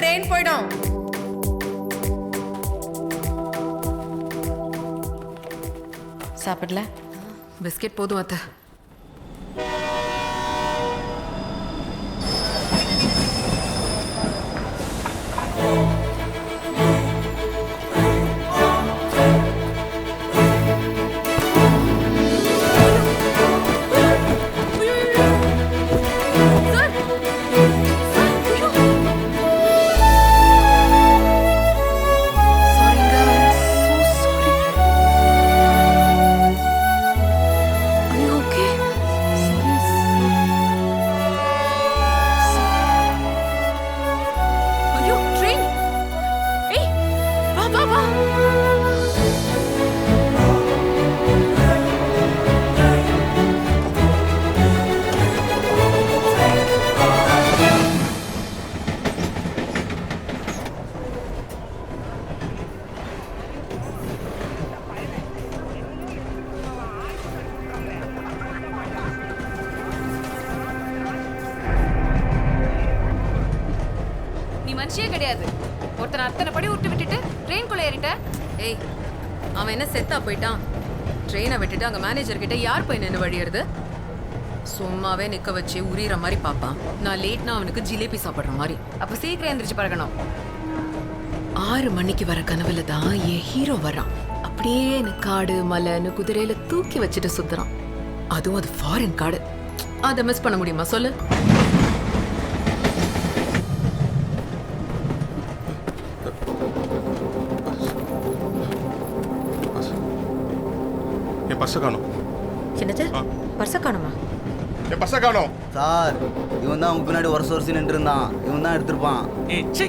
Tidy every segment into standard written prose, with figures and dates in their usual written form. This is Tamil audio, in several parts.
ட்ரெயின் போயிடும். சாப்பிடல? பிஸ்கெட் போதும் அத்தை. மனுஷியே கிடையாது. ஒருத்தனை அத்தனை படி விட்டு விட்டுட்டு ட்ரெயின்குள்ள ஏறிட்ட. ஏய், அவன் என்ன செத்தா போயிட்டான்? ட்ரெயினை விட்டுட்டு அங்க மேனேஜர் கிட்ட யார் போய் நின்று வழியிறது? சும்மாவே நிக்க வச்சு உரியிற மாதிரி பாப்பான். நான் லேட்னா அவனுக்கு ஜிலேபி சாப்பிடுற மாதிரி. அப்ப சீக்கிரம் எந்திரிச்சு பழகணும். 6 மணிக்கு வர கனவுல தான் என் ஹீரோ வர்றான். அப்படியே எனக்கு காடு மலைன்னு குதிரையில தூக்கி வச்சுட்டு சுத்துறான். அதுவும் அது ஃபாரின் காடு. அதை மிஸ் பண்ண முடியுமா சொல்லு? என் பர்ஸை காணோம். என்னது? பர்ஸை காணுமா? என் பர்ஸை காணோம் சார். இவன் தான் உங்க பின்னாடி வருஷம் நின்று இருந்தான். இவன் தான் எடுத்திருப்பான். ஏய் சி,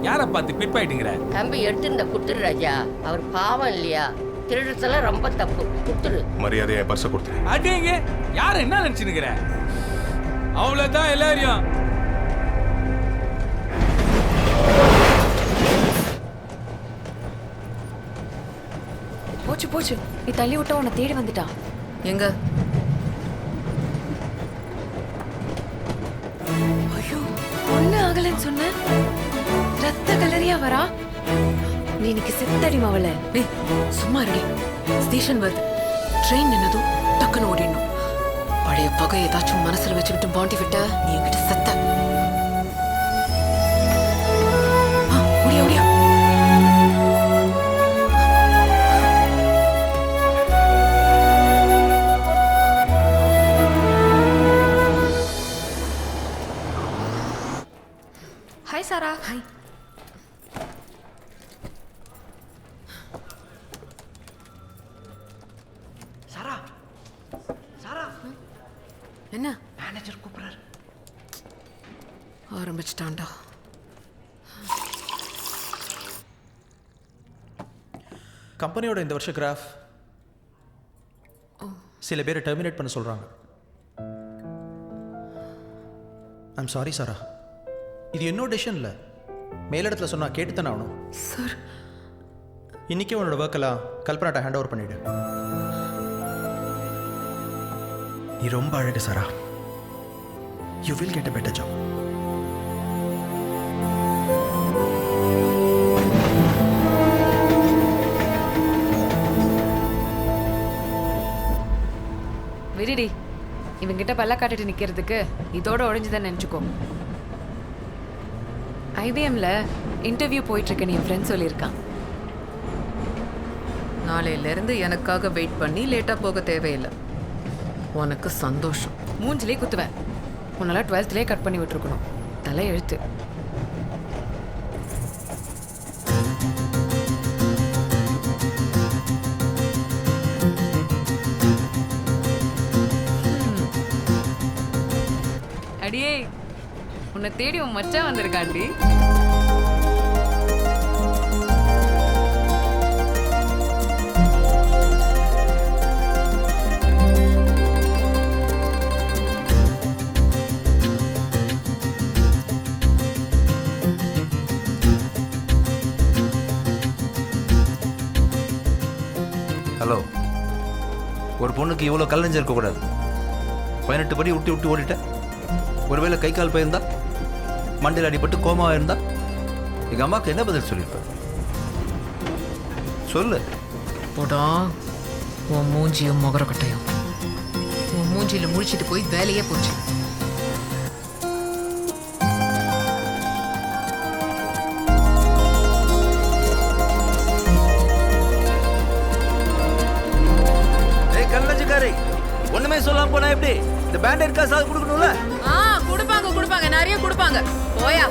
யாரை பார்த்து பிட் ஆயிட்டுங்கிற? தம்பி எடுத்துருந்த குடுத்துரு ராஜா. அவர் பாவம் இல்லையா? திருடுறதெல்லாம் ரொம்ப தப்பு. குடுத்துரு. மரியாதை என் பர்ஸை கொடுத்துரு. அடேங்க, யார என்ன நினைச்சுனுங்கிற? அவ்வளவுதான் எல்லாரையும். போச்சு போச்சு, நீ தள்ளி விட்ட உன்னை தேடி வந்துட்டான். எங்க? ஐயோ, ஒண்ணு ஆகலன்னு சொன்ன, ரத்த கலரியா வரா. நீ இன்னைக்கு செத்தடி மாவல. ஏய், சும்மா இருடி. ஸ்டேஷன் வருது. ட்ரெயின் நின்னதும் டக்குன்னு ஓடிடணும். பழைய பகை ஏதாச்சும் மனசுல வச்சுக்கிட்டு பாண்டி விட்ட நீ என்கிட்ட செத்த. ஓடியா ஓடியா. ஹாய் சாரா. ஹாய். சாரா, சாரா, என்ன? மேனேஜர் கூப்பிடுறாரு. ஆரம்பிச்சிட்டான்டா. கம்பெனியோட இந்த வருஷ கிராஃப் சில பேரை டெர்மினேட் பண்ண சொல்கிறாங்க. ஐம் சாரி சாரா, இது என்னோட டெசிஷன் இல்லை. மேலிடத்தில் சொன்னால் கேட்டு தானே ஆகணும். சார், இன்றைக்கே உன்னோட ஒர்க்கெல்லாம் கல்பனாட்ட ஹேண்ட் ஓவர் பண்ணிவிடு. நீ ரொம்ப அழகு Sara. You will get a better job. விரிடி, இவங்கிட்ட பல்ல காட்டிட்டு நிக்கிறதுக்கு இதோட உடைஞ்சுதான் நினைச்சுக்கோ. ஐபிஎம்ல இன்டர்வியூ போயிட்டு இருக்கேன்னு என் ஃப்ரெண்ட் சொல்லியிருக்கான். நாளையிலேருந்து எனக்காக வெயிட் பண்ணி லேட்டாக போக தேவையில்லை. உனக்கு சந்தோஷம். மூஞ்சிலே குத்துவேன். உன்னால 12th கட் பண்ணி விட்டுருக்கணும். தலை எழுத்து. அடியே, உன்னை தேடி உன் மச்சான் வந்திருக்காண்டி. ஹலோ, ஒரு பொண்ணுக்கு இவ்வளோ கல்லஞ்சு இருக்கக்கூடாது. 18 படி விட்டு ஓடிட்டேன். ஒருவேளை கை கால் போயிருந்தா, மண்டையில் அடிபட்டு கோமாவாக இருந்தா, எங்கள் அம்மாவுக்கு என்ன பதில் சொல்லியிருப்பேன்? சொல்லு. போடா உன் மூஞ்சியும் முகரக்கட்டையும் உன் மூஞ்சியில முழிச்சிட்டு போய் வேலையே போச்சு. கல்லஞ்சுக்காரி ஒண்ணுமே சொல்லாம போனா எப்படி? இந்த பேண்டேட் காசாவது கொடுக்கணும்ல? கொடுப்பாங்க நிறைய கொடுப்பாங்க. போயா.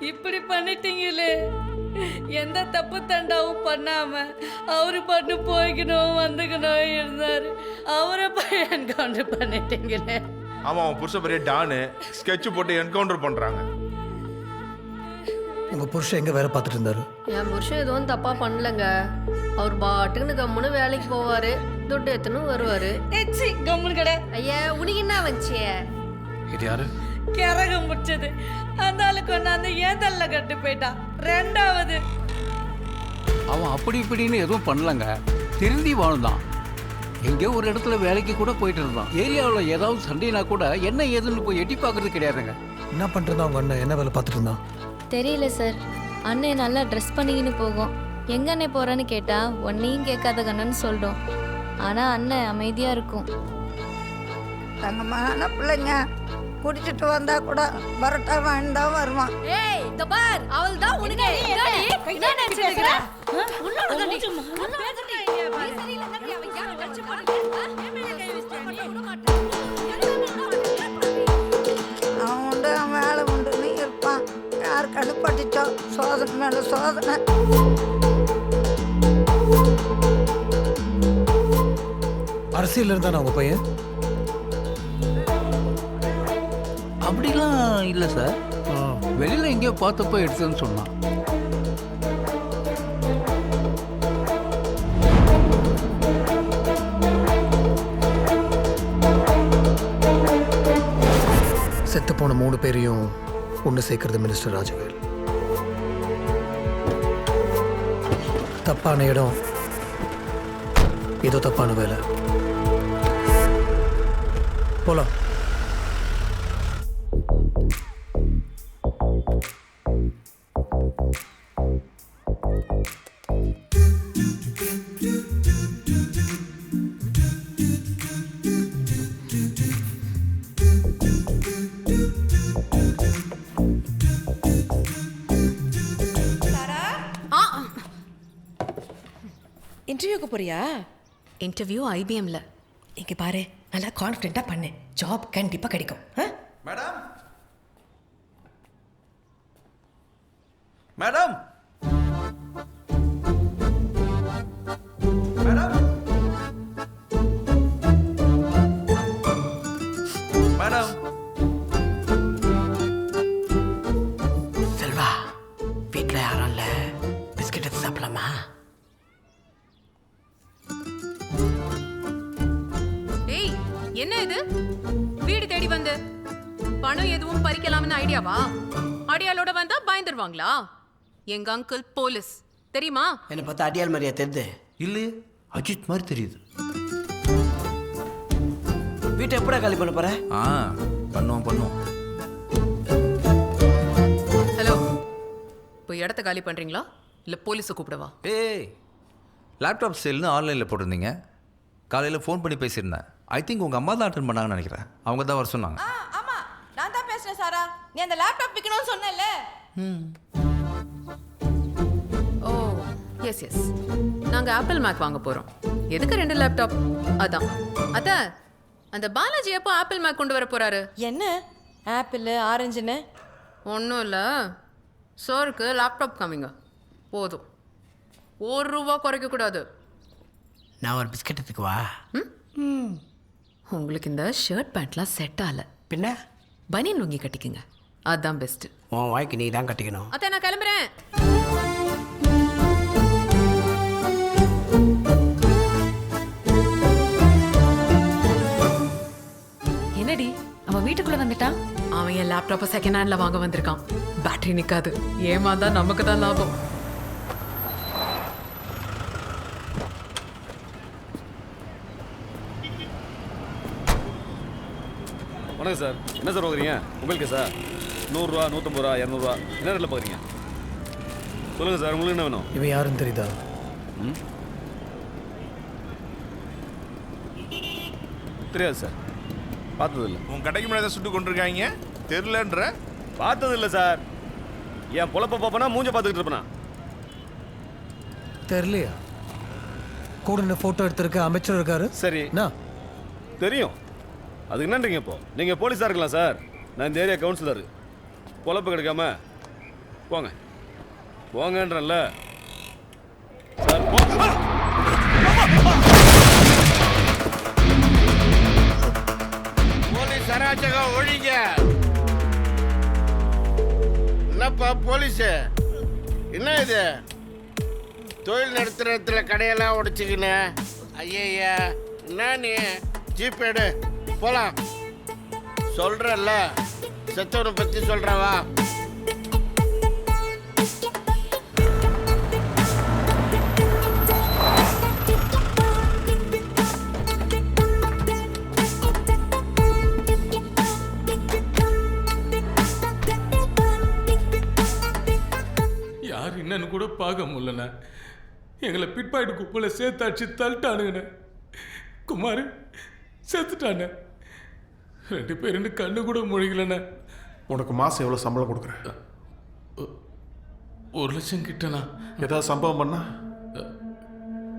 இப்படி பண்ணிட்டீங்களே, எந்த தப்பு தண்டாவும் பண்ணாம அவரு பண்ணு போய்க்கணும் வந்துக்கணும் இருந்தாரு, அவரை போய் என்கவுண்டர் பண்ணிட்டீங்களே. ஆமா, அவன் புருஷ பெரிய டானு ஸ்கெட்ச் போட்டு என்கவுண்டர் பண்றாங்க. உங்க புருஷன் எங்க வேலை பார்த்துட்டு இருந்தாரு? என் புருஷன் எதுவும் தப்பா பண்ணலங்க. அவர் பாட்டுன்னு கம்முன்னு வேலைக்கு போவாரு, துட்டு எத்தனும் வருவாரு. எச்சி கம்முன்னு கடை. ஐயா உனக்கு என்ன வந்துச்சு? இது யாரு? கிறகம் முடிச்சது அந்த ஆளு கொண்டாந்து ஏன் தள்ள கட்டு போயிட்டான். ரெண்டாவது அவன் அப்படி இப்படின்னு எதுவும் பண்ணலங்க, திருந்தி வாழ்ந்தான். எங்கேயோ ஒரு இடத்துல வேலைக்கு கூட போயிட்டு இருந்தான். ஏரியாவில் ஏதாவது சண்டைனா கூட என்ன ஏதுன்னு போய் எட்டி பார்க்கறது கிடையாதுங்க. என்ன பண்ணிட்டு அவங்க அண்ணன் என்ன வேலை பார்த்துட்டு இருந்தான்? தெரியல சார். அண்ணன் நல்லா ட்ரெஸ் பண்ணிக்கின்னு போகும். எங்க அண்ணன் போறேன்னு கேட்டா ஒன்னையும் கேட்காத கண்ணன்னு சொல்லிடும். ஆனா அண்ணன் அமைதியா இருக்கும். தங்கமான பிள்ளைங்க குடிச்சிட்டு வந்தா கூட பரோட்டா வாங்கிட்டு தான் வருவான். ஏய் இந்த பார், அவள் தான் உனக்கு என்ன நினைச்சிருக்கற? உன்னோட தான் அவன் உண்டு அவன் வேலை உண்டுன்னு இருப்பான். யார் கடுப்பட்டுச்சோ சோதனை மேல சோதனை. அரசியல் இருந்தா உங்க பையன்? அப்படிலாம் இல்லை சார். வெளியில் எங்கேயோ பார்த்தப்போ எடுத்ததுன்னு சொன்னான். செத்து போன 3 பேரையும் ஒன்று சேர்க்கறது மினிஸ்டர் ராஜவேல். தப்பான இடம், ஏதோ தப்பான வேலை. போலாம். இன்டர்வியூக்கு போறியா? இன்டர்வியூ IBMல. இங்க பாரு, நல்லா கான்ஃபிடென்ட்டா பண்ணு, ஜாப் கண்டிப்பா கிடைக்கும். Madam madam madam madam Selva, வீட்டில் யாரும் இல்லை, பிஸ்கெட் எடுத்து சாப்பிடலாமா? ஏய் என்ன இது? வீடு தேடி வந்து பணம் எதுவும் பறிக்கலாம்னு ஐடியாவா? அடியாளோட வந்தா பயந்துருவாங்களா? எங்க அங்கிள் போலீஸ் தெரியுமா? என்னை பார்த்தா அடியால் மாதிரியா தெரியுது? இல்லையே, அஜித் மாதிரி தெரியுது. வீட்டை எப்படா காலி பண்ண போற? பண்ணுவோம். ஹலோ, இப்போ இடத்த காலி பண்றீங்களா இல்ல போலீஸை கூப்பிடவா? ஏய், லேப்டாப் சேல்னு ஆன்லைனில் போட்டிருந்தீங்க. காலையில் ஃபோன் பண்ணி பேசியிருந்தேன். ஐ திங்க் உங்கள் அம்மா தான் அட்டன் பண்ணாங்கன்னு நினைக்கிறேன். அவங்க தான் வர சொன்னாங்க. ஆமா, நான் தான் பேசுறேன் சாரா. நீ அந்த லேப்டாப் விக்கணும்னு சொன்னேல்ல? ஓ எஸ் நாங்க ஆப்பிள் மேக் வாங்க போறோம். எதுக்கு 2 லேப்டாப்? அதான் அத்த, அந்த பாலாஜி எப்போ ஆப்பிள் மேக் கொண்டு வர போறாரு? என்ன ஆப்பிள் ஆரஞ்சுன்னு? ஒன்றும் இல்லை, சாருக்கு லேப்டாப் காமிங்க போதும். ₹1 குறைக்க கூடாது. நான் ஒரு பிஸ்கெட் எடுத்துக்குவா? உங்களுக்கு இந்த ஷர்ட் பேண்ட்லாம் செட் ஆகல, பின்ன பனியன் லுங்கி கட்டிக்குங்க, அதுதான் பெஸ்ட். உன் வாய்க்கு நீ தான் கட்டிக்கணும். அத்தை நான் கிளம்புறேன். லேப்டாப்பை செகண்ட் ஹேண்ட்ல வாங்க வந்திருக்கான். பேட்டரி நிக்காது, ஏமாந்தா நமக்கு தான் லாபம். வணக்கம் சார். என்ன சார் பார்க்குறீங்க? மொபைல் கேஸா? 100 ரூபா, 150 ரூபா, 200 ரூபா என்ன ரேட்டில் பார்க்குறீங்க? சொல்லுங்கள் சார், உங்களுக்கு என்ன வேணும்? இவன் யாருன்னு தெரியுதா? தெரியாது சார், பார்த்ததில்ல. உன் கடைக்கு முன்னாடி சுட்டு கொண்டிருக்காங்க, தெரிலன்ற? பார்த்ததில்ல சார். என் பொழப்ப பார்ப்பனா மூஞ்ச பார்த்துக்கிட்டு இருப்பேனா? தெரியலையா? கூட இந்த ஃபோட்டோ எடுத்திருக்க அமைச்சர் இருக்காரு. சரி, தெரியும். அதுக்கு என்னன்றீங்க இப்போ? நீங்கள் போலீஸாக இருக்கலாம் சார், நான் இந்த ஏரியா கவுன்சிலர். பொழப்பு கிடைக்காம போங்க போங்கன்றல சார். போலீஸ் அராஜகம் ஒழிங்க. என்னப்பா போலீஸ், என்ன இது? தொழில் நடத்துகிற இடத்துல கடையெல்லாம் உடைச்சிக்கின்னு ஐயா என்ன நீ? ஜீப் எடு போலாம். சொல்றல்ல, செத்தவனை பத்தி சொல்றவா? யார் என்னன்னு கூட பார்க்க முடியலண்ணே. எங்களை பிட்பாயிட்டு குப்பையில் சேர்த்தாச்சு தள்ளிட்டானுங்கண்ணே. குமார் செத்துட்டானே. 2 பேருன்னு கண்ணு கூட முழிக்கலண்ணே. உனக்கு மாதம் எவ்வளோ சம்பளம் கொடுக்குறேன்? 1 லட்சம் கிட்டண்ணா. ஏதாவது சம்பவம் பண்ணா?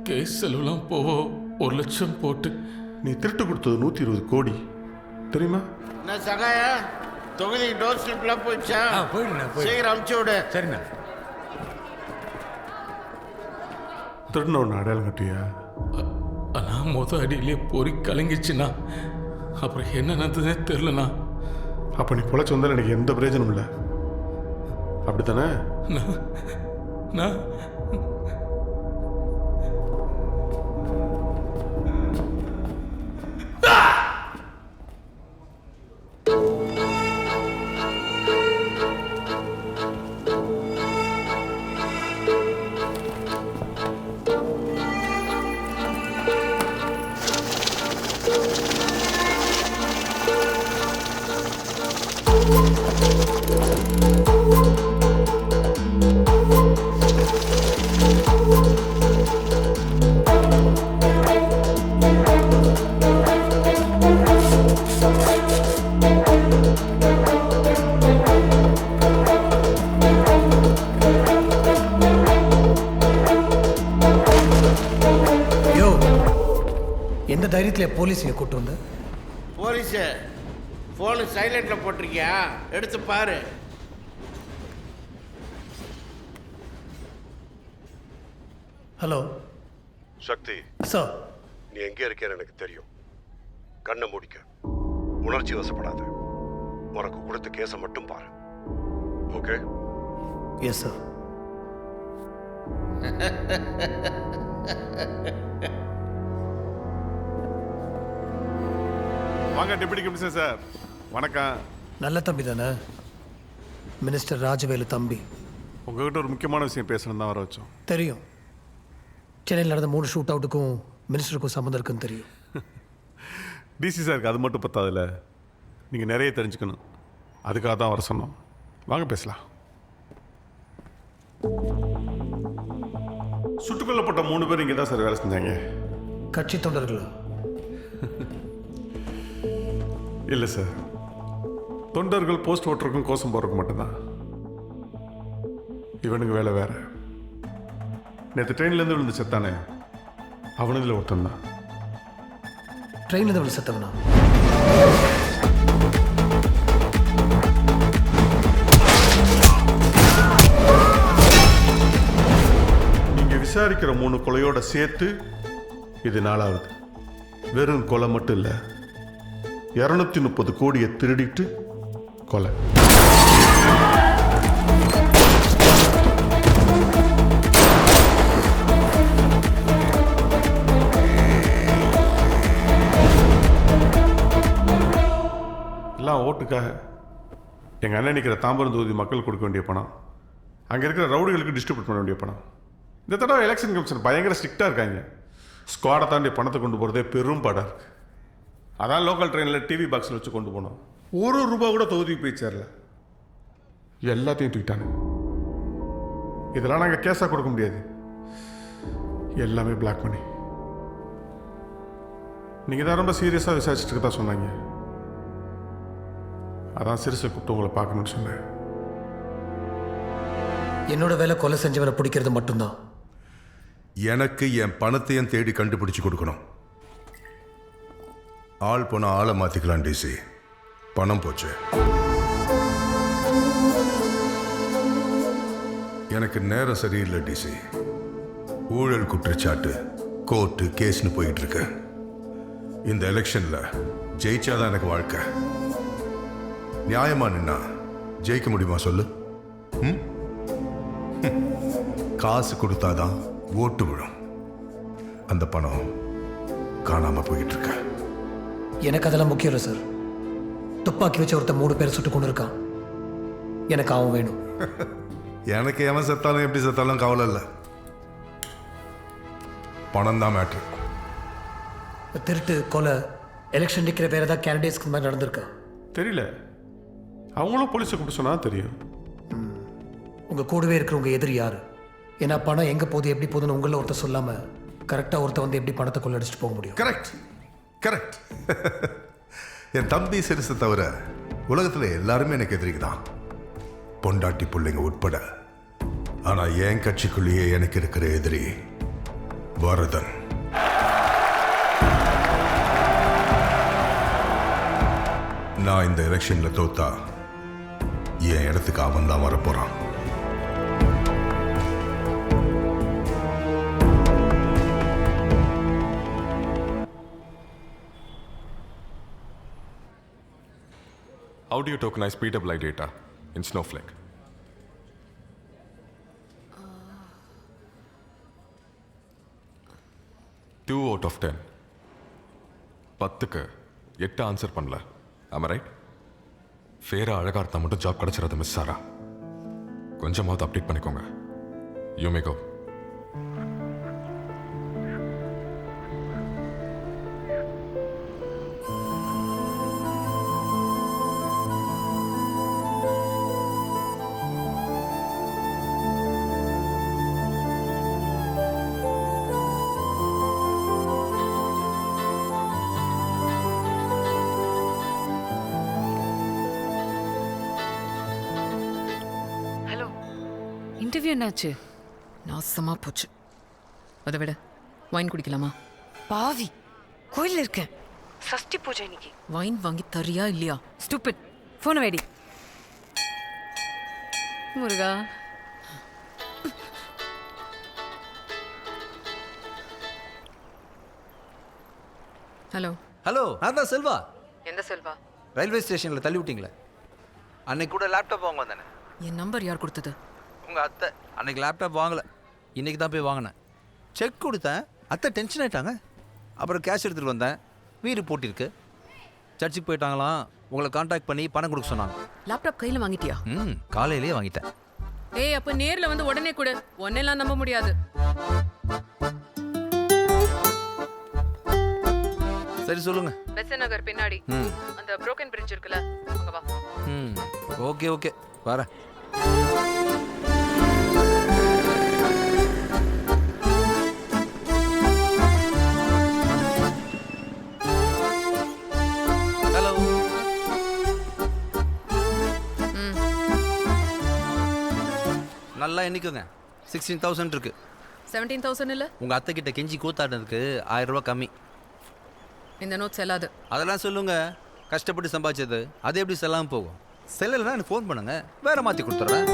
கேஸ் செலவுலாம் போவோ 1 லட்சம் போட்டு. நீ திருட்டு கொடுத்தது 120 கோடி தெரியுமா? என்ன சகாய தொகுதிக்கு டோர் ஸ்லிப்லாம் போயிடுச்சா? சீக்கிரம் அமுச்சு விடு. சரிண்ணா. திருடின அடையாளம் கட்டியா? ஆனால் அடியிலே பொறி கலங்கிச்சுண்ணா. அப்புறம் என்ன நடந்ததுன்னே தெரிலண்ணா. அப்போ நீ பொழைச்சி வந்தால் எனக்கு எந்த பிரயோஜனம் இல்லை, அப்படித்தானே? நான் எந்த தைரியத்தில் போலீஸ் இங்கே கூட்டு வந்து? போலீஸு ஃபோனு சைலண்டில் போட்டிருக்கியா? எடுத்து பாரு. Hello Shakti sir. நீ எங்கே இருக்கேன்னு எனக்கு தெரியும். கண்ணை மூடிக்க, உணர்ச்சி வசப்படாத. உனக்கு கொடுத்த கேஸை மட்டும் பாரு. ஓகே? Yes sir. வாங்க டெபுட்டி கமிஷனர் சார். வணக்கம். நல்ல தம்பி தானே? மினிஸ்டர் ராஜவேலு தம்பி. உங்ககிட்ட ஒரு முக்கியமான விஷயம் பேசணும் தான் வர வச்சோம். தெரியும். சென்னையில் நடந்த 3 ஷூட் அவுட்டுக்கும் மினிஸ்டருக்கும் சம்மந்தம் இருக்குன்னு தெரியும். டிசி சாருக்கு அது மட்டும் பத்தாதுல்ல, நீங்கள் நிறைய தெரிஞ்சுக்கணும். அதுக்காக தான் வர சொன்னோம். வாங்க பேசலாம். சுட்டுக் கொல்லப்பட்ட 3 பேர் இங்கே தான் சார் வேலை செஞ்சாங்க. கட்சி தொண்டர்களா? இல்லை சார், தொண்டர்கள் போஸ்ட் ஓட்டுறக்கும் கோஷம் போடுறதுக்கு மட்டும்தான். இவனுக்கு வேலை வேற. நேற்று ட்ரெயின்லேருந்து விழுந்து செத்தானே, அவனுதில் ஒருத்தன் தான். ட்ரெயின்லேருந்து விழுந்து செத்தவனா? நீங்கள் விசாரிக்கிற 3 கொலையோட சேர்த்து இது 4வது. வெறும் கொலை மட்டும் இல்லை, 230 கோடியை திருடிட்டு கொலை. எல்லாம் ஓட்டுக்காக. எங்கள் அண்ணன் நிற்கிற தாம்பரம் தொகுதி மக்கள் கொடுக்க வேண்டிய பணம், அங்கே இருக்கிற ரவுடிகளுக்கு டிஸ்ட்ரிபியூட் பண்ண வேண்டிய பணம். இந்த தடவை எலெக்ஷன் கமிஷன் பயங்கர ஸ்ட்ரிக்டாக இருக்காங்க. ஸ்குவாடை தாண்டி பணத்தை கொண்டு போகிறதே பெரும் பாடாக இருக்குது. அதான் லோக்கல் ட்ரெயினில் டிவி பாக்ஸில் வச்சு கொண்டு போனோம். ஒரு ரூபா கூட தொகுதிக்கு போய் சேரல. எல்லாத்தையும் தூக்கிட்டாங்க. இதெல்லாம் நாங்கள் கேஸாக கொடுக்க முடியாது. எல்லாமே பிளாக் மணி. நீங்கள் தான் ரொம்ப சீரியஸாக விசாரிச்சுட்டு தான் சொன்னாங்க. அதான் சிறுசை கூப்பிட்டு உங்களை பார்க்கணும்னு சொன்னேன். என்னோட வேலை கொலை செஞ்சவனை பிடிக்கிறது மட்டும்தான். எனக்கு என் பணத்தையும் தேடி கண்டுபிடிச்சு கொடுக்கணும். ஆள் போனால் ஆளை மாற்றிக்கலாம் டிசி. பணம் போச்சு. எனக்கு நேரம் சரியில்லை டிசி. ஊழல் குற்றச்சாட்டு, கோர்ட்டு, கேஸ்னு போயிட்டு இருக்கு. இந்த எலெக்ஷனில் ஜெயிச்சாதான் எனக்கு வாழ்க்கை. நியாயமா நின்னா ஜெயிக்க முடியுமா சொல்லு? காசு கொடுத்தாதான் ஓட்டு விழும். அந்த பணம் காணாம போயிட்டு இருக்க. எனக்கு அதெல்லாம் முக்கியம் இல்லை சார். துப்பாக்கி வச்சு ஒருத்தர் 3 பேர் சுட்டு கொண்டு இருக்கான். எனக்கு அவன் வேணும். எனக்கு எவன் செத்தாலும் எப்படி செத்தாலும் கவலை இல்லை. பணம் தான் மேட்ரு. திருட்டு, கொலை, எலெக்ஷன் நிற்கிற வேற ஏதாவது கேண்டிடேட்ஸ்க்கு மாதிரி நடந்திருக்கா? தெரியல. அவங்களும் போலீஸை கூப்பிட்டு சொன்னா தெரியும். உங்க கூடவே இருக்கிறவங்க எதிரி யாரு? ஏன்னா பணம் எங்க போகுது, எப்படி போகுதுன்னு உங்கள ஒருத்தர் சொல்லாம கரெக்டாக ஒருத்தர் வந்து எப்படி பணத்தை கொள்ளடிச்சிட்டு போக முடியும்? Correct correct. என் தம்பி சிறுசை தவிர உலகத்தில் எல்லாருமே எனக்கு எதிரிக்கு தான், பொண்டாட்டி பிள்ளைங்க உட்பட. ஆனால் என் கட்சிக்குள்ளேயே எனக்கு இருக்கிற எதிரி பரதன். நான் இந்த எலெக்ஷன்ல தோத்தா என் இடத்துக்கு அவன் தான் வரப்போறான். How do you tokenize PWI data in Snowflake? Two out of 10. 10க்கு 8 answer பண்ணல. Am I right? ஃபேரா அழகா இருந்தா மட்டும் ஜாப் கிடைச்சிடாது மிஸ் சாரா. கொஞ்சமாவது அப்டேட் பண்ணிக்கோங்க. You may go. இன்டர்வியூ என்னாச்சு? நாசமா போச்சு. அதை விட வைன் குடிக்கலாமா? பாவி, கோயில்ல இருக்கேன். சஷ்டி பூஜை இன்னைக்கு. வைன் வாங்கி தரியா இல்லையா? ஸ்டூபிட். போன வேடி. முருகா, ஹலோ. ஹலோ, நான் தான் செல்வா. எந்த செல்வா? ரயில்வே ஸ்டேஷனில் தள்ளி விட்டீங்களே, அன்னைக்கு கூட லேப்டாப் வாங்க வந்தானே. என் நம்பர் யார் கொடுத்தது? உங்கள் அத்தை. அன்னைக்கு லேப்டாப் வாங்கலை, இன்னைக்கு தான் போய் வாங்கினேன். செக் கொடுத்தேன், அத்தை டென்ஷன் ஆகிட்டாங்க. அப்புறம் கேஷ் எடுத்துகிட்டு வந்தேன், வீடு போட்டிருக்கு. சர்ச்சுக்கு போயிட்டாங்களாம், உங்களை காண்டாக்ட் பண்ணி பணம் கொடுக்க சொன்னாங்க. லேப்டாப் கையில் வாங்கிட்டியா? காலையிலேயே வாங்கிட்டேன். ஏய், அப்போ நேரில் வந்து உடனே கொடு. ஒன்னெல்லாம் நம்ப முடியாது. சரி சொல்லுங்க. பெசன் நகர் பின்னாடி அந்த புரோக்கன் பிரிட்ஜ் இருக்குல்ல, அங்க வா. ஓகே ஓகே, வரேன். ஹலோ. நல்லா எண்ணிக்கோங்க. 16,000 இருக்கு. 17,000 இல்ல? உங்க அத்தை கிட்ட கெஞ்சி கூத்தாடுறதுக்கு 1000 ரூபாய் கம்மி. இந்த நோட் செல்லாது. அதெல்லாம் சொல்லுங்க, கஷ்டப்பட்டு சம்பாதிச்சது அது எப்படி செல்லாமல் போகும்? செல்லலைன்னா எனக்கு ஃபோன் பண்ணுங்க, வேற மாற்றி கொடுத்துட்றேன்.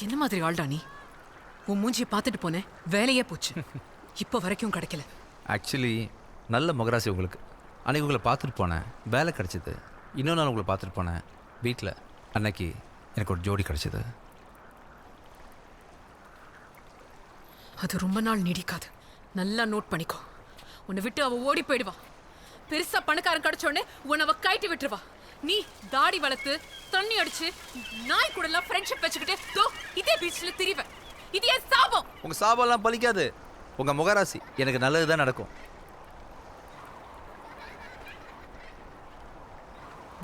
என்ன மாதிரி ஆள்டா நீ? உன் மூஞ்சியை பார்த்துட்டு போனேன், வேலையே போச்சு. இப்போ வரைக்கும் கிடைக்கல. ஆக்சுவலி நல்ல மகராசி உங்களுக்கு. அன்னைக்கு உங்களை பார்த்துட்டு போனேன், வேலை கிடைச்சிது. இன்னொரு நாள் உங்களை பார்த்துட்டு போனேன் வீட்டில், அன்னைக்கு எனக்கு ஒரு ஜோடி கிடச்சிது. அது ரொம்ப நாள் நீடிக்காது. நல்லா நோட் பண்ணிக்கோ. உன்னை விட்டு அவ ஓடி போயிடுவா. பெருசா பணக்காரன் கிடைச்சோடனே உன்னை அவ கைட்டி விட்டுருவா. நீ தாடி வளர்த்து தண்ணி அடிச்சு நாய் கூட எல்லாம் ஃப்ரெண்ட்ஷிப் வச்சுக்கிட்டு தோ இதே பீச்ல திரிவ. இது என் சாபம். உங்க சாபம்லாம் பலிக்காது. உங்க முகராசி. எனக்கு நல்லதுதான் நடக்கும்.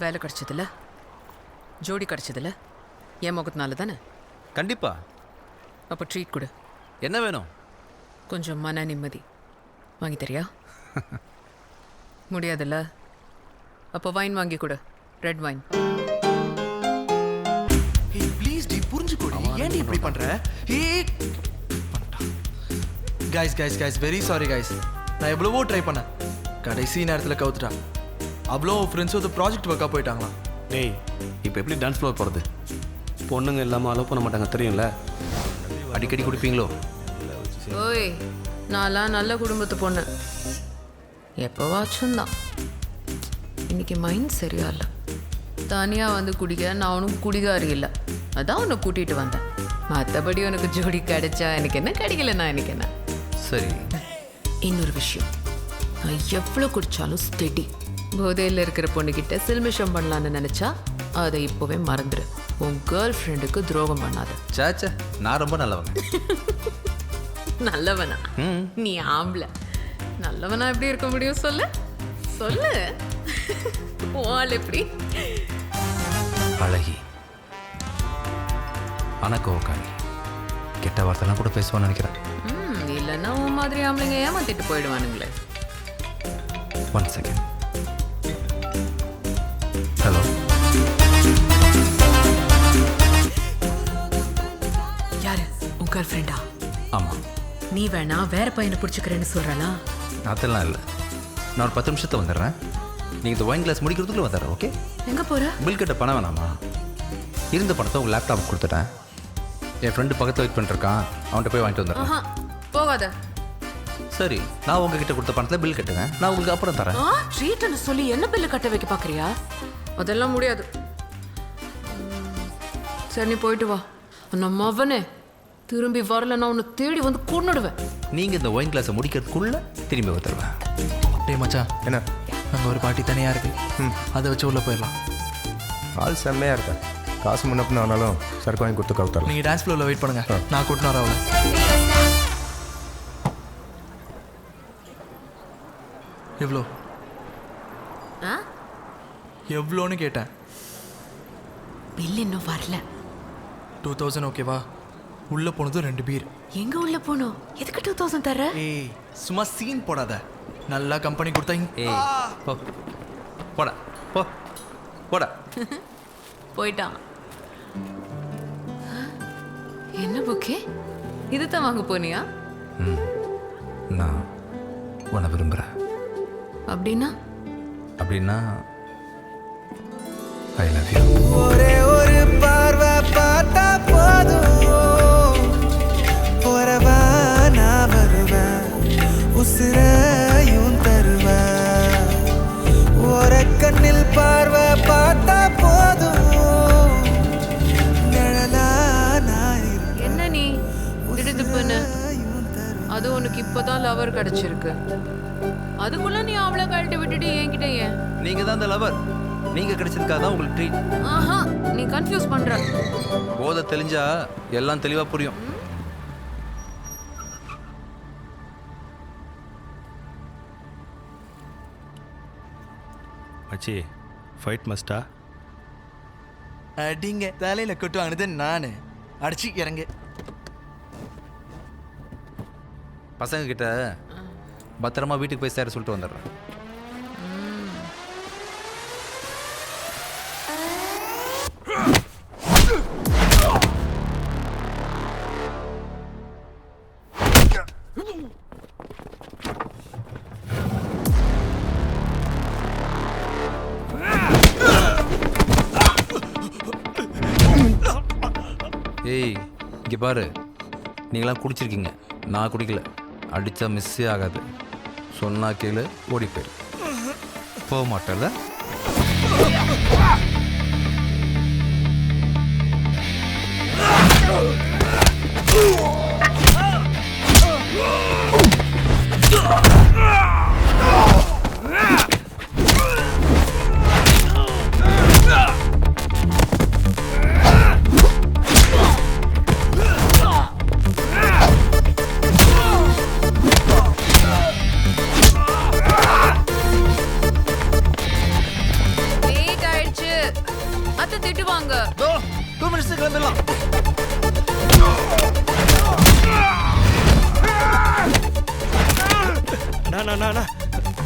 வேலை கிடைச்சதுல, ஜோடி கிடைச்சதுல என் முகத்தினால தானே? கண்டிப்பா. அப்போ ட்ரீட் கொடு. என்ன வேணும்? கொஞ்சம் மன நிம்மதி வாங்கி தரியா? முடியாதுல்ல? அப்போ வைன் வாங்கி கொடு. Red wine. ப்ளீஸ் டி புரிஞ்சுக்கோடி. ஏன்டி இப்படி பண்ற? Guys very sorry guys. நான் எவ்வளவோ ட்ரை பண்ணேன். கடைசி நேரத்தில் கவுத்துட்டான். அவ்வளோ ஃப்ரெண்ட்ஸும் ஒரு ப்ராஜெக்ட் ஒர்க்காக போயிட்டாங்களாம். டேய் இப்போ எப்படி டான்ஸ் ஃப்ளோர் போகிறது? பொண்ணுங்க இல்லாமல் அலோவ் பண்ண மாட்டாங்க தெரியும்ல. அடிக்கடி குடிப்பீங்களோ? ஓய், நான்லாம் நல்ல குடும்பத்து பொண்ணு. எப்போவாச்சும் தான். இன்னைக்கு மைண்ட் சரியா இல்லை. தனியாக வந்து குடிக்க நான் உனக்கு குடிகாரி இல்லை. அதான் உன்னை கூட்டிகிட்டு வந்தேன். மற்றபடி உனக்கு ஜோடி கிடைச்சா எனக்கு என்ன, கிடைக்கலண்ணா எனக்கு என்ன. சரி, இன்னொரு விஷயம், நான் எவ்வளோ குடித்தாலும் ஸ்டெடி. போதையில் இருக்கிற பொண்ணுக்கிட்ட சில்மிஷம் பண்ணலான்னு நினச்சா அதை இப்போவே மறந்துடு. உன் கேர்ள் ஃப்ரெண்டுக்கு துரோகம் பண்ணாத. சாச்சா, நான் ரொம்ப நல்லவன். நல்லவனா? நீ ஆம்பளை. நல்லவனா எப்படி இருக்க முடியும் சொல்லு சொல்லு. வாள் எப்படி? அழகி, அனக்கோக்காரி, கெட்ட வார்த்தைலாம் கூட பேசுவான்னு நினைக்கிறேன். இல்லைன்னா உன் மாதிரி ஆம்பளைங்க ஏமாத்திட்டு போயிடுவானுங்களே. 1 செகண்ட். ஹலோ, யாரு? உன் கேர்ள் ஃப்ரெண்டா? ஆமாம். நீ வேணா வேற பையனை பிடிச்சிக்கிறேன்னு சொல்றாளா? அதெல்லாம் இல்லை. நான் ஒரு 10 நிமிஷத்தை வந்துடுறேன். நீங்கள் இந்த ஒயின் கிளாஸ் முடிக்கிறதுக்குள்ள வந்துடுறேன். ஓகே? எங்க போற? பில் கட்ட பணம் வேணாமா? இருந்த பணத்தை உங்கள் லேப்டாப் கொடுத்துட்டேன். என் ஃப்ரெண்டு பக்கத்தில் வெயிட் பண்ணிருக்கான். அவன்கிட்ட போய் வாங்கிட்டு வந்துடுறேன். போகாத. சரி, நான் உங்ககிட்ட கொடுத்த பணத்தில் பில் கட்டுங்க. நான் உங்களுக்கு அப்புறம் தரேன். ட்ரீட்னு சொல்லி என்ன பில்லு கட்ட வைக்க பார்க்குறியா? அதெல்லாம் முடியாது. சரி, நீ போயிட்டு வா. நம்ம அவனே திரும்பி வரல, நான் உன்னை தேடி வந்து கொன்னுடுவேன். நீங்கள் இந்த ஒயின் கிளாஸை முடிக்கிறதுக்குள்ள திரும்பி வந்துடுவேன். டே மச்சான், என்ன அங்கே ஒரு பாட்டி தனியாக இருக்கு. அதை வச்சு உள்ளே போயிடலாம். ஆள் செம்மையாக இருக்கேன். காசு முன்னப்பின்னு ஆனாலும் சரக்கு வாங்கி கொடுத்து கவுத்தரலாம். நீங்கள் டான்ஸ் ஃப்ளோரில் வெயிட் பண்ணுங்க. நான் கூட்டினு வரேன் அவளை. எவ்வளோ எவ்வளோன்னு கேட்டேன். பில் இன்னும் வரல. 2000 ஓகேவா? உள்ளே போனதும் 2 பீர். எங்க உள்ள போனோம்? எதுக்கு 2000 தர? ஏய், சும்மா சீன் போடாத. நல்லா கம்பெனி கொடுத்தாங்க. ஏய், போ போடா, போ போடா. போயிட்டான். என்ன புக்கே? இதுதான் வாங்க போனியா? நான் உன்னை விரும்புகிறேன். அப்படின்னா ஐ லவ் யூ. ஒரே ஒரு பார்வை பார்த்தா போதும், போறவா நான் வருவேன், உசிரையும் தருவேன். ஒரு கண்ணில் பார்வை பார்த்தா போதும், நிழலா நான் இருப்பேன். என்ன நீ திடுதுப்புன்னு? அது உனக்கு இப்பதான் லவர் கிடைச்சிருக்கு. அதுக்குள்ள நீ அவளை கழட்டி விட்டுட்டு என்கிட்ட ஏன்? நீங்க தான் அந்த லவர். நீங்க கிடைச்சதுக்காக தான் உங்களுக்கு ட்ரீட். ஆஹா, நீ கன்ஃபியூஸ் பண்ற. போதை தெளிஞ்சா எல்லாம் தெளிவா புரியும். மச்சி, ஃபைட் மஸ்டா? அடிங்க, தலையில் கொட்டு வாங்கினது நான். அடிச்சு இறங்க. பசங்க கிட்ட பத்திரமா வீட்டுக்கு போய் சேர சொல்லிட்டு வந்துடுறேன். ஏய், இங்கே பாரு, நீங்களாம் குடிச்சிருக்கீங்க, நான் குடிக்கல. அடித்தா மிஸ்ஸே ஆகாது. சொன்னா கேளு, ஓடி போயிரு. போக மாட்டேல்ல? லேட் ஆயிடுச்சு. அத்தை திட்டுவாங்க. 2 மினிட்ஸ் கிளம்பிடலாம்.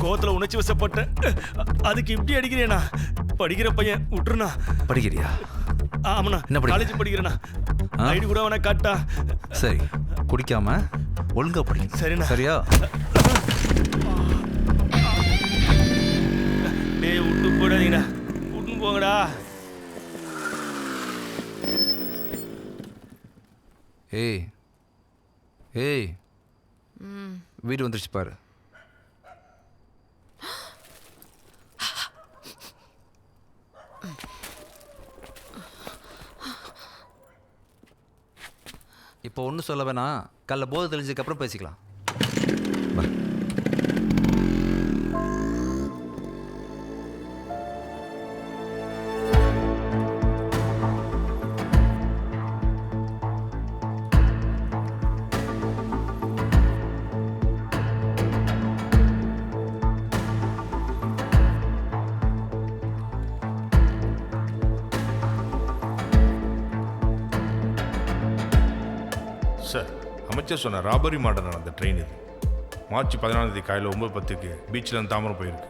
கோவத்துல உணர்ச்சி வசப்பட்டேன். அதுக்கு இப்படி அடிக்கிறேனா? படிக்கிற பையன் விட்டுருண்ணா. படிக்கிறியா? ஆமாண்ணா. என்ன படிக்கிற? காலேஜ் படிக்கிறேண்ணா. ஐடி கூட வேணா காட்டா? சரி, குடிக்காம ஒழுங்கா படிக்கணும். சரிண்ணா. சரியா? டேய் விட்டு போடாதீங்கடா. விட்டுன்னு போங்கடா. ஏய் ஏய், வீடு வந்துருச்சு பாரு. இப்போ ஒன்றும் சொல்ல வேணாம், காலைல போதை தெளிஞ்சதுக்கப்புறம் பேசிக்கலாம். சார், அமைச்சர் சொன்ன ராபரி மாடல் நடந்த ட்ரெயின் இது. மார்ச் 14 காலையில் 9:10 பீச்சில் தாமரம் போயிருக்கு.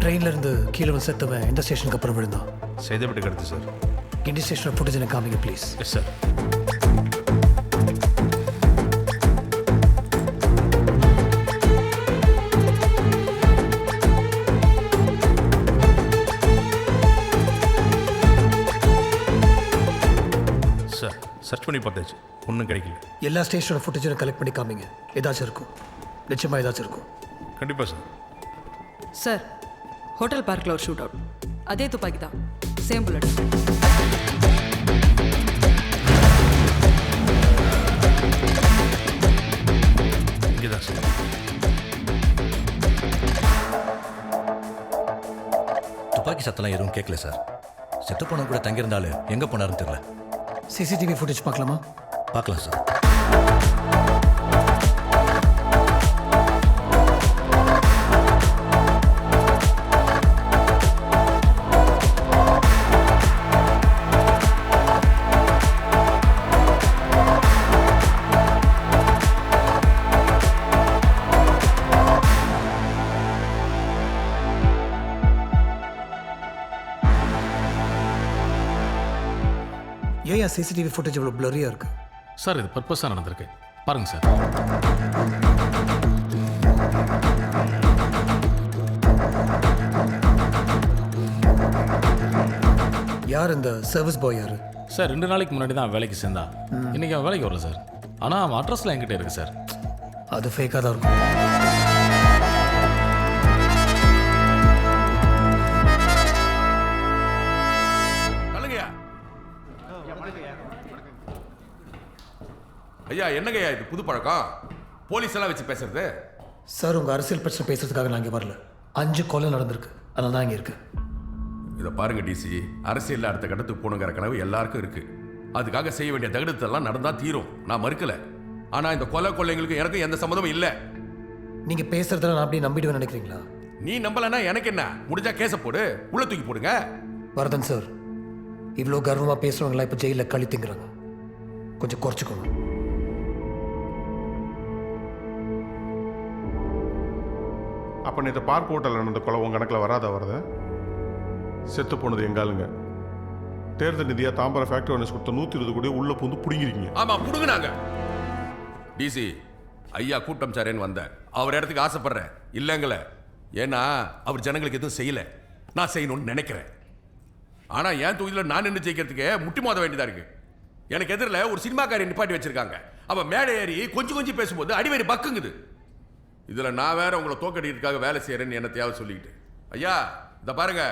ட்ரெயின்ல இருந்து கீழே வந்து செத்தவன் எந்த ஸ்டேஷனுக்கு அப்புறம் விழுந்தான்? செய்தப்பட்டு கிடக்கு சார். கிண்டி ஸ்டேஷன் ஃபுட்டேஜ் எனக்கு காமிங்க please. Yes sir. Sir, search பண்ணி பார்த்தாச்சு, ஒன்றும் கிடைக்கல. எல்லா ஸ்டேஷனோட ஃபுட்டேஜும் கலெக்ட் பண்ணி காமிங்க. ஏதாச்சும் இருக்கும், நிச்சயமாக ஏதாச்சும் இருக்கும். கண்டிப்பாக சார். சார், ஹோட்டல் பார்க்கில் ஒரு ஷூட் அவுட். அதே துப்பாக்கி தான், சேம் புல்லட். இங்கே தான் சார். துப்பாக்கி சத்தம்லாம் எதுவும் கேட்கல சார். செத்து போன கூட தங்கியிருந்தாலும் எங்கே போனாருன்னு தெரியல. சிசிடிவி ஃபுட்டேஜ் பார்க்கலாமா? பார்க்கலாம் சார். ஏன் சிசிடிவி ஃபுட்டேஜ் இவ்வளோ ப்ளரியாக இருக்கு? சார், இது பர்பஸாக நடந்திருக்கு. பாருங்க சார். யார் இந்த சர்வீஸ் பாய்? யாரு சார்? 2 நாளைக்கு முன்னாடி தான் வேலைக்கு சேர்ந்தா. இன்னைக்கு அவன் வேலைக்கு வரல சார். ஆனால் அவன் அட்ரஸ்லாம் என்கிட்ட இருக்கு சார். அது ஃபேக்காக தான் இருக்கும். ஐயா, என்னங்கய்யா இது புது பழக்கம்? போலீஸ் எல்லாம் வச்சு பேசுறது? சார், உங்கள் அரசியல் பிரச்சனை பேசுறதுக்காக நான் இங்கே வரல. 5 கொலை நடந்திருக்கு, அதனால தான் இங்கே இருக்கு. இதை பாருங்க டிசி, அரசியல் அடுத்த கட்டத்துக்கு போகணுங்கிற கனவு எல்லாருக்கும் இருக்கு. அதுக்காக செய்ய வேண்டிய தகுடத்தெல்லாம் நடந்தா தீரும், நான் மறுக்கல. ஆனா இந்த கொள்ளைங்களுக்கு எனக்கும் எந்த சம்மந்தமும் இல்லை. நீங்க பேசுறதுல நான் அப்படியே நம்பிடுவேன் நினைக்கிறீங்களா? நீ நம்பலன்னா எனக்கு என்ன? முடிஞ்சா கேஸ போடு, உள்ள தூக்கி போடுங்க. வரதன் சார், இவ்வளோ கர்வமா பேசுறவங்களா இப்போ ஜெயிலில் கழி திங்குறாங்க. கொஞ்சம் குறைச்சிக்கோங்க. அப்போ நேற்று பார்க் ஹோட்டலில் நடந்த கொலை உங்கள் கணக்கில் வராதா? வருது. செத்து போனது எங்காலுங்க. தேர்தல் நிதியாக தாம்பரம் ஃபேக்டரி ஓனர்ஸ் கொடுத்த 120 கோடி உள்ள பூந்து பிடிங்கிருக்கீங்க. ஆமா, புடுங்குனாங்க. டிசி, ஐயா கூட்டம் சாரேன்னு வந்தேன். அவர் இடத்துக்கு ஆசைப்படுறேன் இல்லைங்கள. ஏன்னா அவர் ஜனங்களுக்கு எதுவும் செய்யல, நான் செய்யணும்னு நினைக்கிறேன். ஆனா என் தொகுதியில் நான் நின்று ஜெயிக்கிறதுக்கு முட்டி மோத வேண்டியதா இருக்கு. எனக்கு எதிரில் ஒரு சினிமாக்காரி நிப்பாட்டி வச்சிருக்காங்க. அவன் மேடை ஏறி கொஞ்சம் பேசும்போது அடிவேடி பக்குங்குது. இதுல நான் வேற உங்களை தோக்கடிக்கிறதுக்காக வேலை செய்யறேன்னு என்னத்தையாவது சொல்லிக்கிட்டு. ஐயா இதை பாருங்க,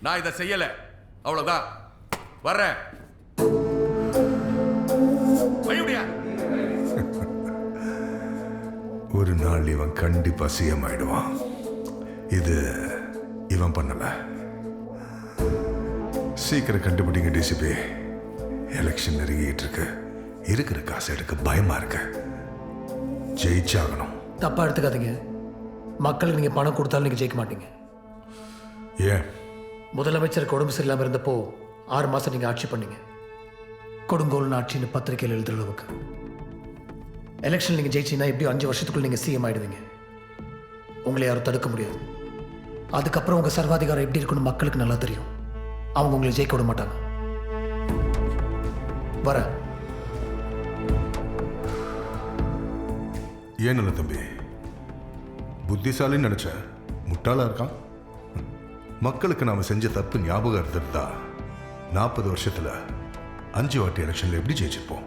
நான் இதை செய்யல, அவ்வளவுதான். வர்றேன். ஒரு நாள் இவன் கண்டிப்பா சிஎம் ஆயிடுவான். இது இவன் பண்ணல. சீக்கிரம் கண்டுபிடிங்க டிசிபி. எலெக்ஷன் நெருங்கிட்டு இருக்கு. இருக்கிற காசு எடுக்க பயமா இருக்கு. ஜெயிச்சாகணும். தப்பா எடுத்துக்காதீங்க. மக்களுக்கு நீங்க பணம் கொடுத்தாலும் நீங்க ஜெயிக்க மாட்டீங்க. ஏன்? முதலமைச்சருக்கு உடம்பு சரியில்லாமல் இருந்தப்போ 6 மாசம் நீங்க ஆட்சி பண்ணீங்க. கொடுங்கோல்னு ஆட்சின்னு பத்திரிகையில் எழுதுற அளவுக்கு. எலெக்ஷன் நீங்க ஜெயிச்சீங்கன்னா எப்படியும் 5 வருஷத்துக்குள்ள நீங்க சிஎம் ஆயிடுவீங்க. உங்களை யாரும் தடுக்க முடியாது. அதுக்கப்புறம் உங்க சர்வாதிகாரம் எப்படி இருக்குன்னு மக்களுக்கு நல்லா தெரியும். அவங்க உங்களை ஜெயிக்க விட மாட்டாங்க. வர ஏன் நல்ல தம்பி, புத்திசாலின்னு நினைச்ச முட்டாளா இருக்கான். மக்களுக்கு நாம செஞ்ச தப்பு ஞாபகம் இருந்திருந்தா 40 வருஷத்துல 5 வாட்டி எலெக்ஷன்ல எப்படி ஜெயிச்சிருப்போம்?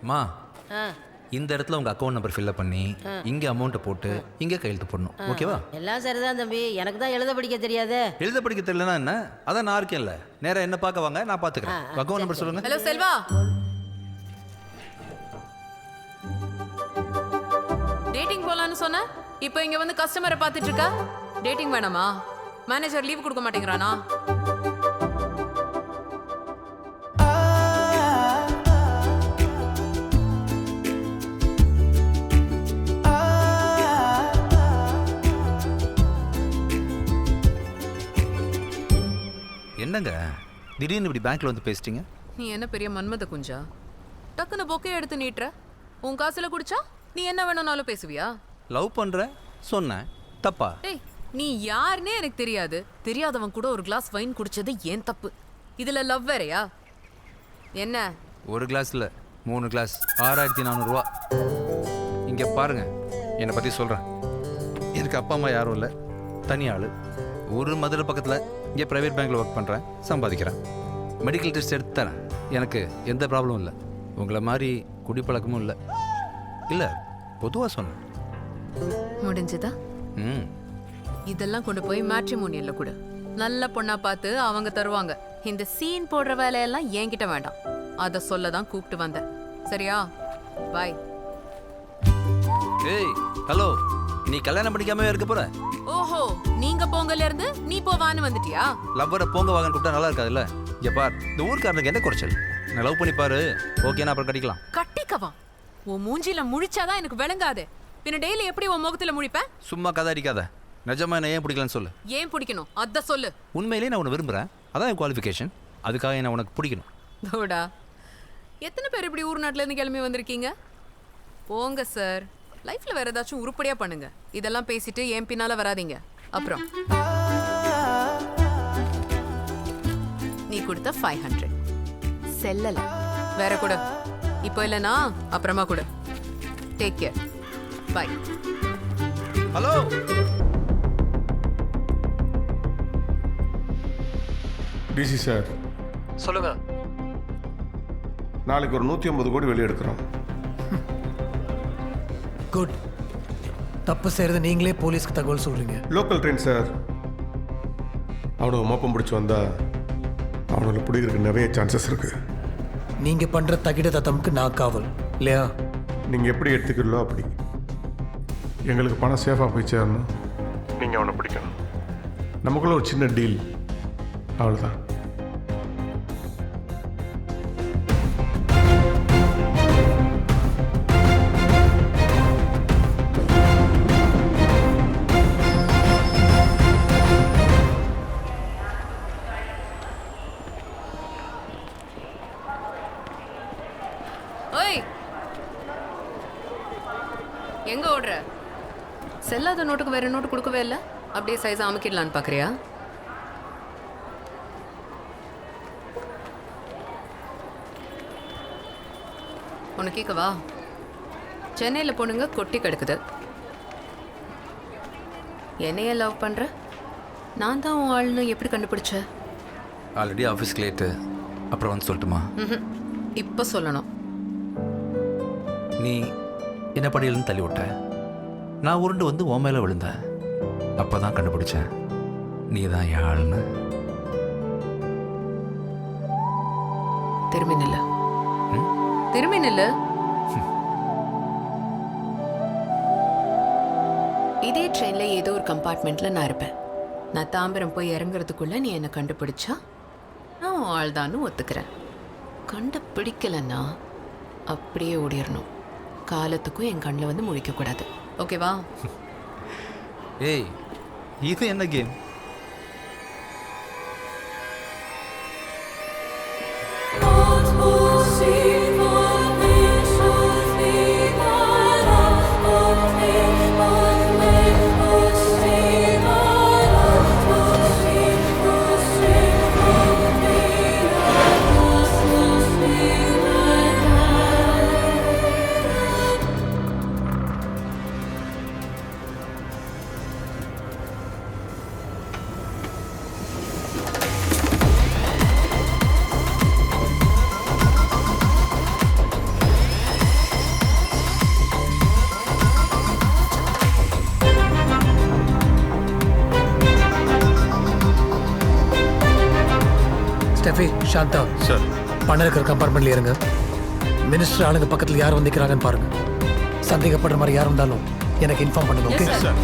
மா, இந்த இடத்துல உங்க அக்கௌண்ட் நம்பர் ஃபில்அப் பண்ணி இங்க அமௌண்ட்டை போட்டு இங்க கையெழுத்து போடணும். ஓகேவா? எல்லாம் சரிதான் தம்பி, எனக்கு தான் எழுத படிக்க தெரியாதே. எழுத படிக்க தெரியலனா என்ன? அதான் நான் இருக்கேன்ல. நேரா என்ன பார்க்க வாங்க, நான் பாத்துக்கிறேன். அக்கௌண்ட் நம்பர் சொல்லுங்க. ஹலோ செல்வா, டேட்டிங் போலான்னு சொன்ன, இப்போ இங்க வந்து கஸ்டமரை பார்த்துட்டு இருக்க. டேட்டிங் வேணாமா? மேனேஜர் லீவ் கொடுக்க மாட்டேங்கிறானா? என்னங்க திடீர்னு இப்படி பேங்க்ல வந்து பேசிட்டீங்க? நீ என்ன பெரிய மன்மத குஞ்சா? டக்குன்னு பொக்கே எடுத்து நீட்டுற. உன் காசுல குடிச்சா நீ என்ன வேணும்னாலும் பேசுவியா? லவ் பண்ற சொன்னேன், தப்பா? ஏய், நீ யாருன்னே எனக்கு தெரியாது. தெரியாதவன் கூட ஒரு கிளாஸ் வைன் குடிச்சது ஏன் தப்பு? இதுல லவ் வேறையா? என்ன? ஒரு கிளாஸ்ல 3 கிளாஸ் 6400 ரூபா. இங்க பாருங்க, என்னை பத்தி சொல்றேன். எனக்கு அப்பா அம்மா யாரும் இல்லை, தனி ஆளு. ஒரு மதுரை பக்கத்தில் இங்கே ப்ரைவேட் பேங்க்கில் ஒர்க் பண்ணுறேன், சம்பாதிக்கிறேன். மெடிக்கல் டெஸ்ட் எடுத்து தரேன். எனக்கு எந்த ப்ராப்ளமும் இல்லை. உங்களை மாதிரி குடிப்பழக்கமும் இல்லை. இல்லை, பொதுவாக சொன்னேன். முடிஞ்சதா? இதெல்லாம் கொண்டு போய் மேட்ரிமோனியல்ல கூட நல்ல பொண்ணா பார்த்து அவங்க தருவாங்க. இந்த சீன் போடுற வேலையெல்லாம் என்கிட்ட வேண்டாம். அதை சொல்ல தான் கூப்பிட்டு வந்தேன். சரியா? பாய். ஏய், ஹலோ, நீ கல்யாணம் பண்ணிக்காமவே இருக்க போற? ஓஹோ, நீங்க போங்கல இருந்து நீ போவான்னு வந்துட்டியா? லவ்வரை போங்க வாங்கன்னு கூப்பிட்டா நல்லா இருக்காதுல்ல? இங்க பார், இந்த ஊர்க்காரனுக்கு என்ன குறைச்சல்? நான் லவ் பண்ணி பாரு, ஓகேனா அப்புறம் கட்டிக்கலாம். கட்டிக்கவா? உன் மூஞ்சில முழிச்சாதான் எனக்கு விளங்காது. பின்ன டெய்லி எப்படி உன் முகத்துல முழிப்பேன்? சும்மா கதை அடிக்காத. நிஜமா என்ன ஏன் பிடிக்கலன்னு சொல்லு. ஏன் பிடிக்கணும் அத சொல்லு. உண்மையிலேயே நான் உன்னை விரும்புறேன், அதான் என் குவாலிஃபிகேஷன். அதுக்காக என்ன உனக்கு பிடிக்கணும். தோடா, எத்தனை பேர் இப்படி ஊர் நாட்டுல இருந்து கிளம்பி வந்திருக்கீங்க? போங்க சார், லைஃப்ல வேற ஏதாச்சும் உருப்படியா பண்ணுங்க. இதெல்லாம் பேசிட்டு என் பின்னால வராதீங்க. அப்புறம் நீ கொடுத்த 500 செல்லல. வேற கூட இப்போ இல்லனா அப்புறமா கூட. Take care. Bye. Hello, DC sir. சொல்லுங்க. நாளைக்கு ஒரு 150 கோடி வெளியே எடுக்கிறோம். குட். தப்பு செய்யறது நீங்களே போலீஸ்க்கு தகவல் சொல்றீங்க. Local train sir. அவனை மோப்பம் பிடிச்சி வந்தா அவனை பிடிக்கிறதுக்கு நிறைய சான்சஸ் இருக்கு. நீங்க பண்ற தகிட தத்தமுக்கு நான் காவல் இல்லையா? நீங்க எப்படி எடுத்துக்கிறீங்களோ அப்படி. எங்களுக்கு பணம் சேஃபாக போய் சேரணும். நீங்கள் அவனை பிடிக்கணும். நமக்குள்ள ஒரு சின்ன டீல், அவ்வளோதான். எங்க ஓடுற? செல்லாத நோட்டுக்கு வேற நோட்டு கொடுக்கவே இல்லை. அப்படியே சைஸ் அமுக்கிடலான்னு பாக்குறியா? உன்னை கேட்கவா? சென்னையில் பொண்ணுங்க கொட்டி கிடக்குது. என்னைய லவ் பண்ற? நான் தான் உன் ஆள்னு எப்படி கண்டுபிடிச்ச? ஆல்ரெடி ஆஃபீஸ்க்கு லேட்டு, அப்புறம் வந்து சொல்லட்டுமா? இப்போ சொல்லணும். நீ என்ன படியிலேருந்து தள்ளி விட்ட, நான் உருண்டு வந்து உன் மேலே விழுந்தேன். அப்போ தான் கண்டுபிடிச்சேன் நீ தான் என் ஆள்னு. திரும்பி நில்லு. திரும்பி நில்லு. இதே ட்ரெயின்ல ஏதோ ஒரு கம்பார்ட்மெண்ட்ல நான் இருப்பேன். நான் தாம்பரம் போய் இறங்குறதுக்குள்ள நீ என்னை கண்டுபிடிச்சா நான் உன் ஆள் தான்னு ஒத்துக்கிறேன். கண்டுபிடிக்கலன்னா அப்படியே ஓடிடணும். காலத்துக்கும் என் கண்ணில் வந்து முழிக்கக்கூடாது. ஓகேவா? ஏய், இது என்ன கேம்? ஸ்டெஃபி, சாந்தா சார், பண்ண இருக்கிற கம்பார்ட்மெண்ட்ல இருங்க. மினிஸ்டர் ஆளுங்க பக்கத்தில் யார் வந்து நிற்கிறாங்கன்னு பாருங்க. சந்தேகப்படுற மாதிரி யார் இருந்தாலும் எனக்கு இன்ஃபார்ம் பண்ணுங்க. Okay sir.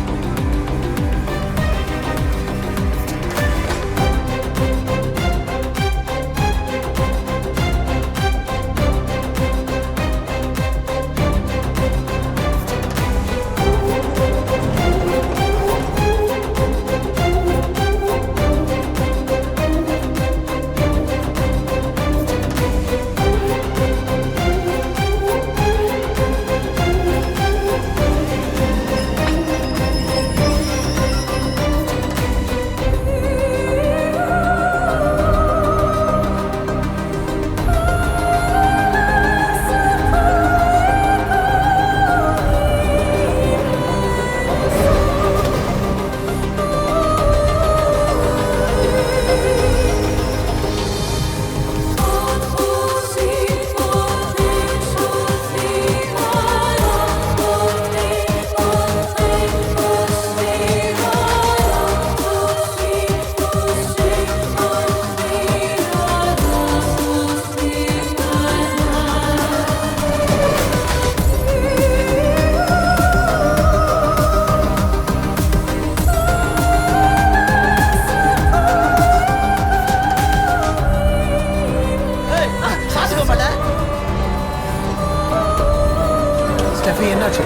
ஸ்டெஃபி, என்னாச்சு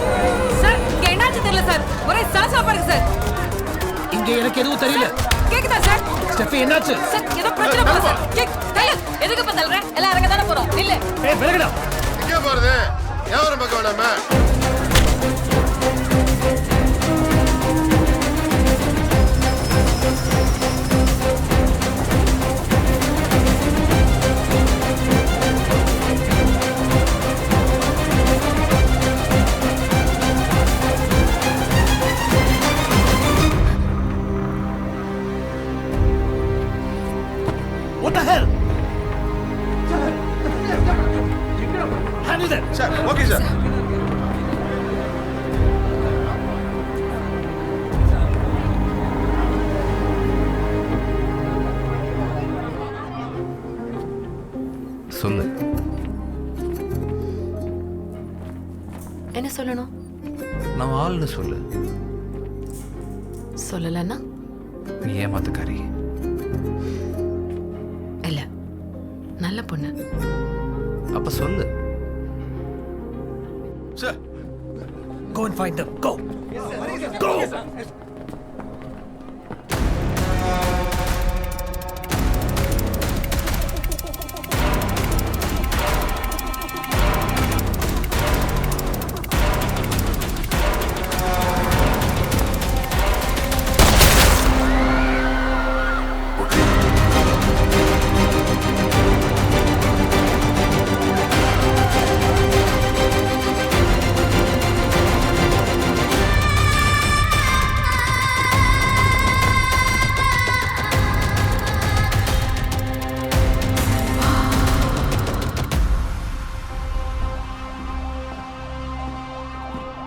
சார்? இங்க என்னாச்சு தெரியல சார். ஒரே சலசலப்பா இருக்கு சார். இங்க எனக்கு எதுவும் தெரியல. கேக்குதா சார்? ஸ்டெஃபி, என்னாச்சு? சார் ஏதோ பிரச்சனை போல சார். எதுக்கு இப்ப தள்ளுற? எல்லாம் இறங்க தானே போறோம். இல்ல ஏய், விலகுடா. எங்கே போகிறது? யாரும் பக்கம் வேணாமா? What the hell? Handle that. Sir, okay sir. சொல்லு. என்ன சொல்லணும்? நான் ஆள்னு சொல்லு. சொல்லலன்னா நீ ஏமாத்துக்காரி. இல்ல, நல்ல பொண்ணு. அப்ப சொல்லு. Sir, Go and find them. Go. Go.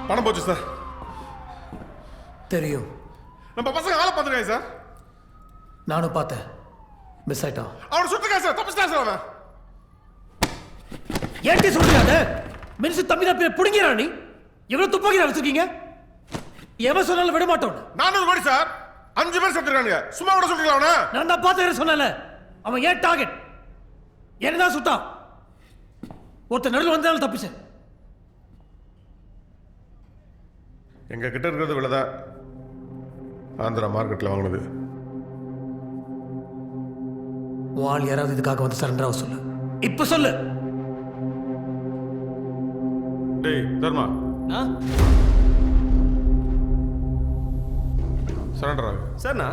பணம் போச்சு சார். தெரியும். நம்ம பசங்க ஆளை பார்த்துருக்காங்க சார். நானும் பார்த்தேன். மிஸ் ஆயிட்டான். அவனை சுட்டுருக்காங்க சார். தப்பிச்சிட்டான் சார் அவன். ஏன்டி சொல்றாங்க? மினிஸ்டர் தம்பி தான் புடிங்கிறா நீ. எவ்வளவு துப்பாக்கி வச்சிருக்கீங்க? எவன் சொன்னாலும் விட மாட்டோம். 400 கோடி சார். 5 பேர் செத்துருக்கானுங்க. சும்மா விட சொல்றீங்களா அவனை? நான் தான் பார்த்து சொன்னல. அவன் ஏன் டார்கெட்? என்னதான் சுட்டான்? ஒருத்தர் நடுவில் வந்தாலும் தப்பிச்சேன். எங்க கிட்ட இருக்கிறது விலைதான் ஆந்திரா மார்க்கெட்ல வாங்கினது. வால் யாராவது இதுக்காக வந்து சரண்டர் ஆக சொல்லு. இப்ப சொல்லு. டேய் தர்மா, சரண்டர் ஆகு. சரிண்ணா.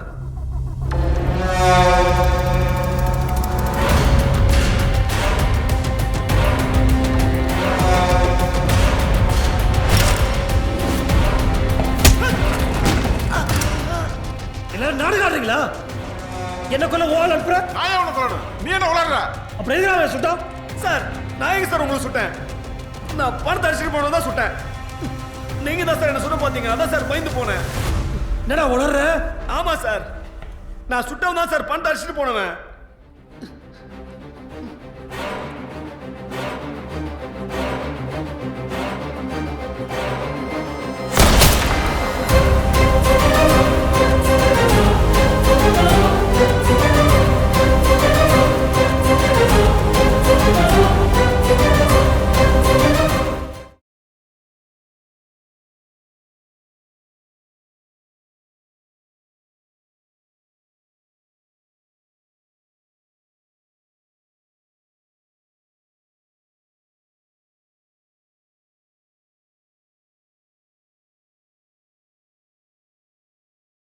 எல்லாரும் நாடு காட்டுறீங்களா? என்ன கொல்ல ஓல் அனுப்புற? நான் ஏன் உன்னை கொல்லணும்? நீ என்ன உளறற? அப்புறம் எதுக்கு அவன் சுட்டான்? சார் நான் எங்க சார் உங்களை சுட்டேன்? நான் பணத்தை அடிச்சுட்டு போனது தான் சுட்டேன். நீங்க தான் சார் என்ன சுட பார்த்தீங்க. அதான் சார் பயந்து போனேன். என்னடா உளறற? ஆமா சார், நான் சுட்டவன் தான் சார் பணத்தை அடிச்சுட்டு போனவன்.